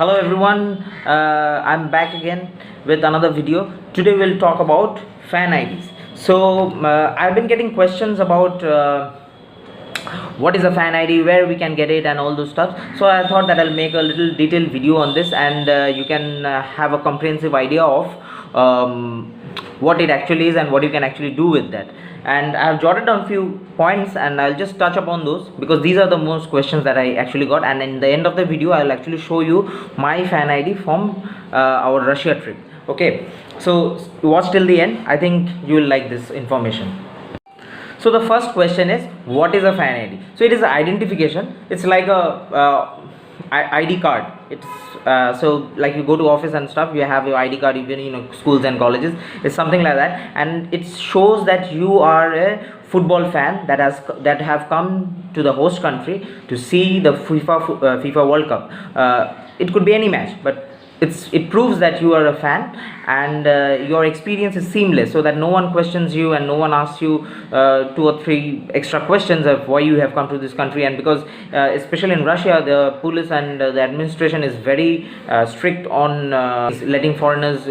Hello everyone, I'm back again with another video. Today we'll talk about fan IDs. I've been getting questions about what is a fan ID, where we can get it, and all those stuff. So I thought that I'll make a little detailed video on this, and you can have a comprehensive idea of what it actually is and what you can actually do with that. And I have jotted down few points, and I'll just touch upon those because these are the most questions that I actually got. And in the end of the video, I'll actually show you my fan ID from our Russia trip. Okay, so watch till the end. I think you will like this information. So the first question is, what is a fan ID? So it is an identification. It's like a ID card. It's so like you go to office and stuff, you have your ID card, even schools and colleges. It's something like that, and it shows that you are a football fan that have come to the host country to see the FIFA World Cup. It could be any match, but it proves that you are a fan, and your experience is seamless, so that no one questions you and no one asks you 2 or 3 extra questions of why you have come to this country. And because especially in Russia, the police and the administration is very strict on letting foreigners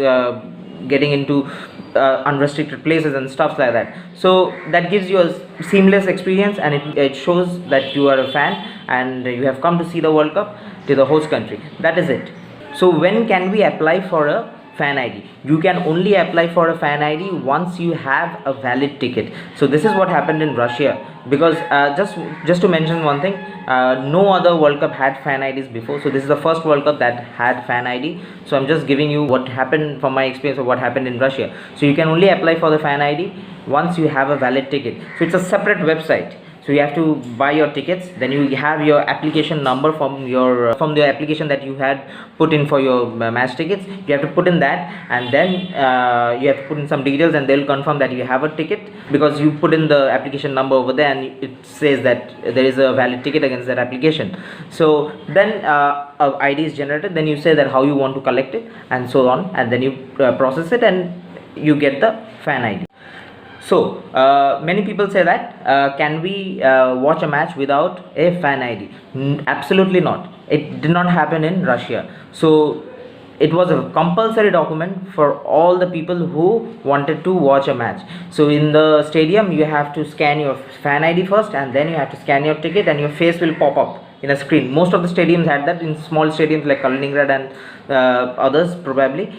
getting into unrestricted places and stuff like that. So that gives you a seamless experience, and it shows that you are a fan and you have come to see the World Cup to the host country. That is it. So when can we apply for a fan ID? You can only apply for a fan ID once you have a valid ticket. So this is what happened in Russia, because just to mention one thing, no other World Cup had fan IDs before. So this is the first World Cup that had fan ID. So I'm just giving you what happened from my experience of what happened in Russia. So you can only apply for the fan ID once you have a valid ticket. So it's a separate website. So you have to buy your tickets, then you have your application number from the application that you had put in for your match tickets. You have to put in that, and then you have to put in some details, and they'll confirm that you have a ticket, because you put in the application number over there and it says that there is a valid ticket against that application. So then a ID is generated, then you say that how you want to collect it and so on, and then you process it and you get the fan ID. So many people say that can we watch a match without a fan ID? Absolutely not. It did not happen in Russia. So it was a compulsory document for all the people who wanted to watch a match. So in the stadium, you have to scan your fan ID first, and then you have to scan your ticket, and your face will pop up in a screen. Most of the stadiums had that. In small stadiums like Kaliningrad and others, probably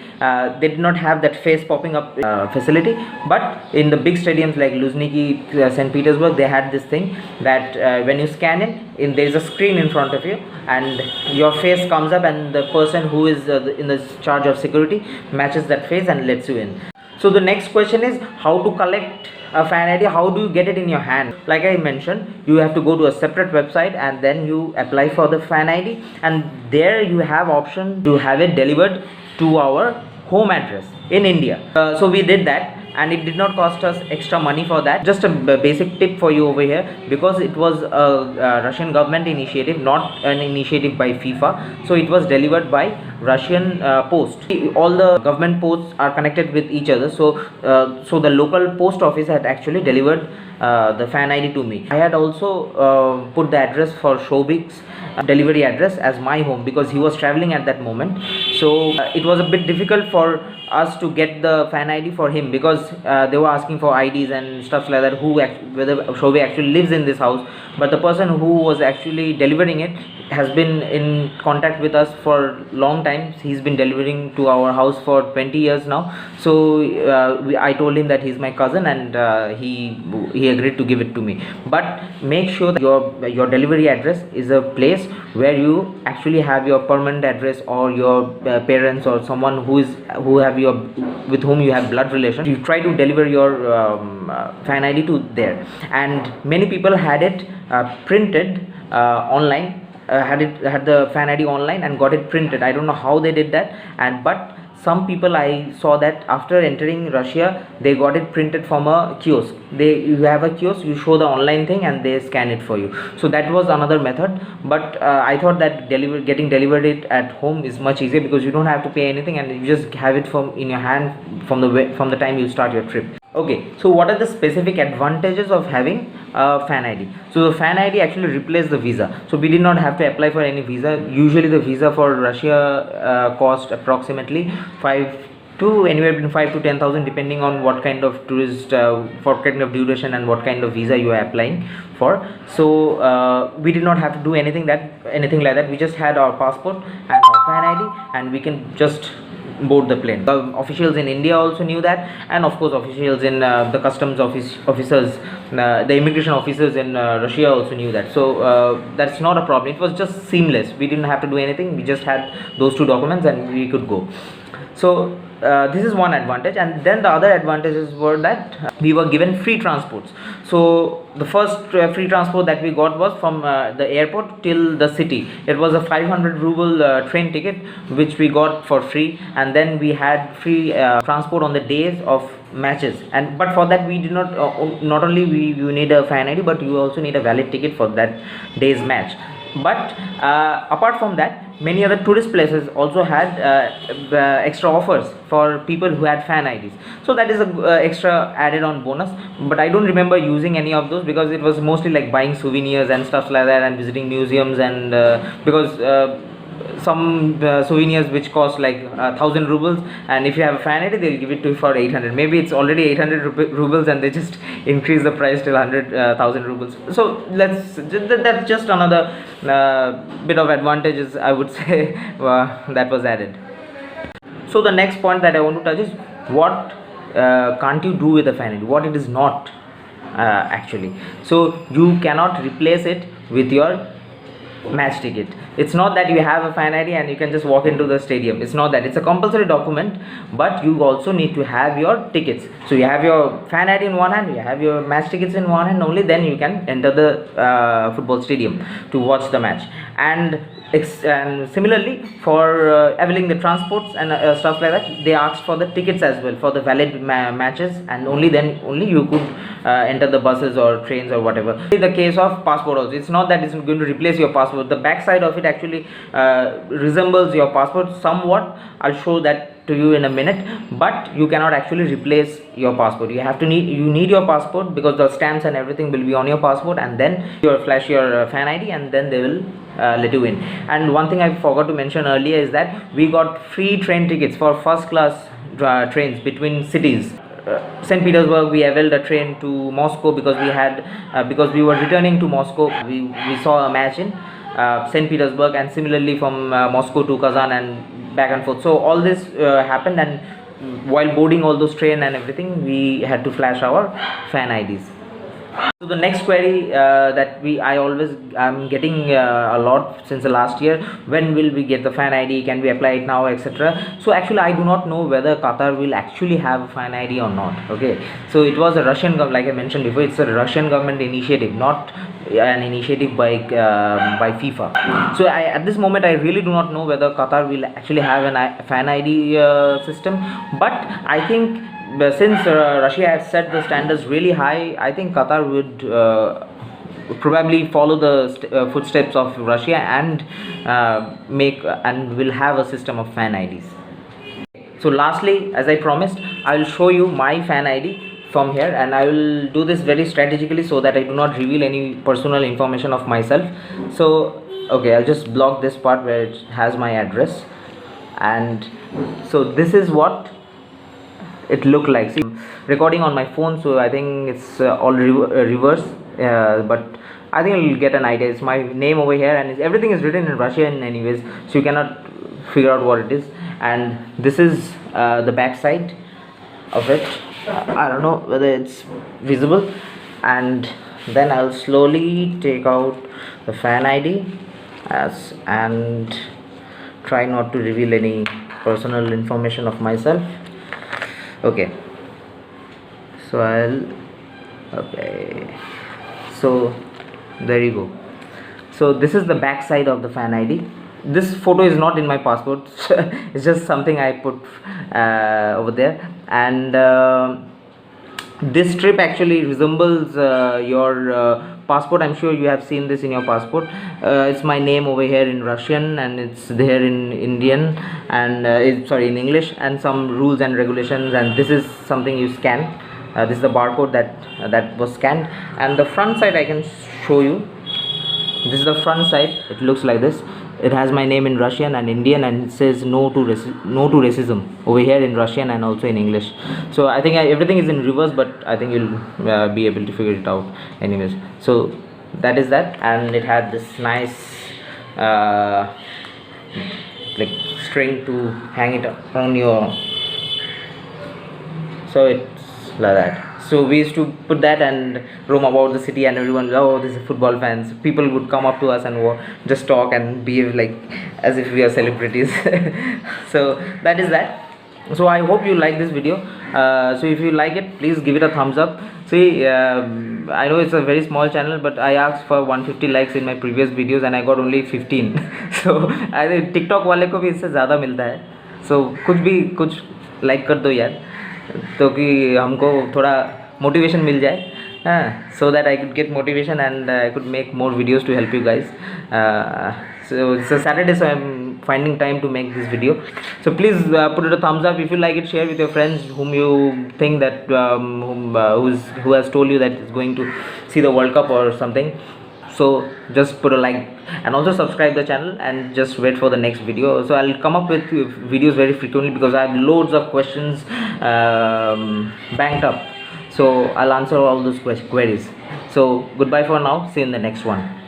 they did not have that face popping up facility, but in the big stadiums like Luzhniki, St. Petersburg, they had this thing that when you scan in, there is a screen in front of you, and your face comes up, and the person who is in the charge of security matches that face and lets you in. So the next question is how to collect a fan ID. How do you get it in your hand? Like I mentioned, you have to go to a separate website, and then you apply for the fan ID, and there you have option to have it delivered to our home address in India. So we did that, and it did not cost us extra money for that. Just a basic tip for you over here, because it was a Russian government initiative, not an initiative by FIFA. So it was delivered by Russian post. All the government posts are connected with each other. So the local post office had actually delivered the fan ID to me. I had also put the address for Shobik's delivery address as my home, because he was traveling at that moment. So it was a bit difficult for us to get the fan ID for him, because they were asking for IDs and stuff like that, whether Shobik actually lives in this house. But the person who was actually delivering it has been in contact with us for long time. He's been delivering to our house for 20 years now. So I told him that he's my cousin, and he agreed to give it to me. But make sure that your delivery address is a place where you actually have your permanent address, or your parents, or someone with whom you have blood relations. You try to deliver your fan ID to there. And many people had it printed online, had the fan ID online and got it printed. I don't know how they did that, but some people I saw that after entering Russia, they got it printed from a kiosk. You have a kiosk, you show the online thing, and they scan it for you. So that was another method. But I thought that getting delivered it at home is much easier, because you don't have to pay anything, and you just have it in your hand from the time you start your trip. Okay, so what are the specific advantages of having fan ID. So the fan ID actually replaced the visa, so we did not have to apply for any visa. Usually the visa for Russia cost approximately 5 to anywhere between 5 to 10,000, depending on what kind of tourist for kind of duration and what kind of visa you are applying for. So we did not have to do anything like that. We just had our passport and our fan ID, and we can just board the plane. The officials in India also knew that, and of course officials in the customs officers, the immigration officers in Russia also knew that. So that's not a problem. It was just seamless. We didn't have to do anything. We just had those two documents and we could go. So this is one advantage, and then the other advantages were that we were given free transports. So the first free transport that we got was from the airport till the city. It was a 500 ruble train ticket which we got for free, and then we had free transport on the days of matches. And but for that we did not not only you need a fan ID, but you also need a valid ticket for that day's match. But apart from that, many other tourist places also had extra offers for people who had fan IDs. So that is a extra added on bonus, but I don't remember using any of those because it was mostly like buying souvenirs and stuff like that, and visiting museums, and because some souvenirs which cost like 1,000 rubles, and if you have a fan ID they'll give it to you for 800. Maybe it's already 800 rubles and they just increase the price till 100,000 rubles. So that's just another bit of advantages, I would say, that was added. So the next point that I want to touch is what can't you do with a fan ID, what it is not actually. So you cannot replace it with your match ticket. It's not that you have a fan ID and you can just walk into the stadium. It's not that. It's a compulsory document, but you also need to have your tickets. So you have your fan ID in one hand, you have your match tickets in one hand. Only then you can enter the football stadium to watch the match. And similarly for availing the transports and stuff like that, they asked for the tickets as well for the valid matches, and only then only you could enter the buses or trains or whatever. In the case of passport also, it's not that it's going to replace your passport. The back side of it actually resembles your passport somewhat. I'll show that to you in a minute, but you cannot actually replace your passport. You need your passport, because the stamps and everything will be on your passport, and then you flash your fan ID, and then they will let you in. And one thing I forgot to mention earlier is that we got free train tickets for first class trains between cities. St. Petersburg, we availed a train to Moscow because because we were returning to Moscow. We saw a match in St. Petersburg, and similarly from Moscow to Kazan and back and forth. So all this happened, and while boarding all those train and everything, we had to flash our fan IDs. So the next query that I'm getting a lot since the last year: when will we get the fan ID? Can we apply it now, etc. So actually I do not know whether Qatar will actually have a fan ID or not. Okay, so it was a Russian government, like I mentioned before, it's a Russian government initiative, not an initiative by FIFA. So at this moment I really do not know whether Qatar will actually have a fan ID system, but I think since Russia has set the standards really high, I think Qatar would probably follow the footsteps of Russia and will have a system of fan IDs. So lastly, as I promised, I will show you my fan ID from here, and I will do this very strategically so that I do not reveal any personal information of myself. So okay, I'll just block this part where it has my address, and so this is what it looked like. See, recording on my phone, so I think it's all reverse, but I think you'll get an idea. It's my name over here, and everything is written in Russian anyways, so you cannot figure out what it is. And this is the back side of it. I don't know whether it's visible, and then I'll slowly take out the fan ID and try not to reveal any personal information of myself. Okay, so so there you go. So this is the back side of the fan ID. This photo is not in my passport. It's just something I put over there, and this strip actually resembles your passport. I'm sure you have seen this in your passport. It's my name over here in Russian, and it's there in Indian, and in English, and some rules and regulations. And this is something you scan, This is the barcode that was scanned, and the front side I can show you. This is the front side. It looks like this. It has my name in Russian and Indian, and it says no to racism over here in Russian and also in English. So I think everything is in reverse, but I think you'll be able to figure it out anyways. So that is that, and it had this nice like string to hang it on your, so it's like that. So we used to put that and roam about the city, and everyone, oh, this is football fans. People would come up to us and just talk and behave like as if we are celebrities. So that is that. So I hope you like this video. So if you like it, please give it a thumbs up. See, I know it's a very small channel, but I asked for 150 likes in my previous videos and I got only 15. So I think TikTok वाले को भी इससे ज़्यादा मिलता है. So कुछ like कर दो यार, तो कि हमको थोड़ा मोटिवेशन मिल जाए, so that I could get motivation and I could make more videos to help you guys. So it's a Saturday, so I'm finding time to make this video. So please put it a thumbs up if you like it. Share with your friends whom you think that who has told you that is going to see the World Cup or something. So just put a like and also subscribe the channel and just wait for the next video. So I'll come up with videos very frequently because I have loads of questions banked up. So I'll answer all those queries. So goodbye for now. See you in the next one.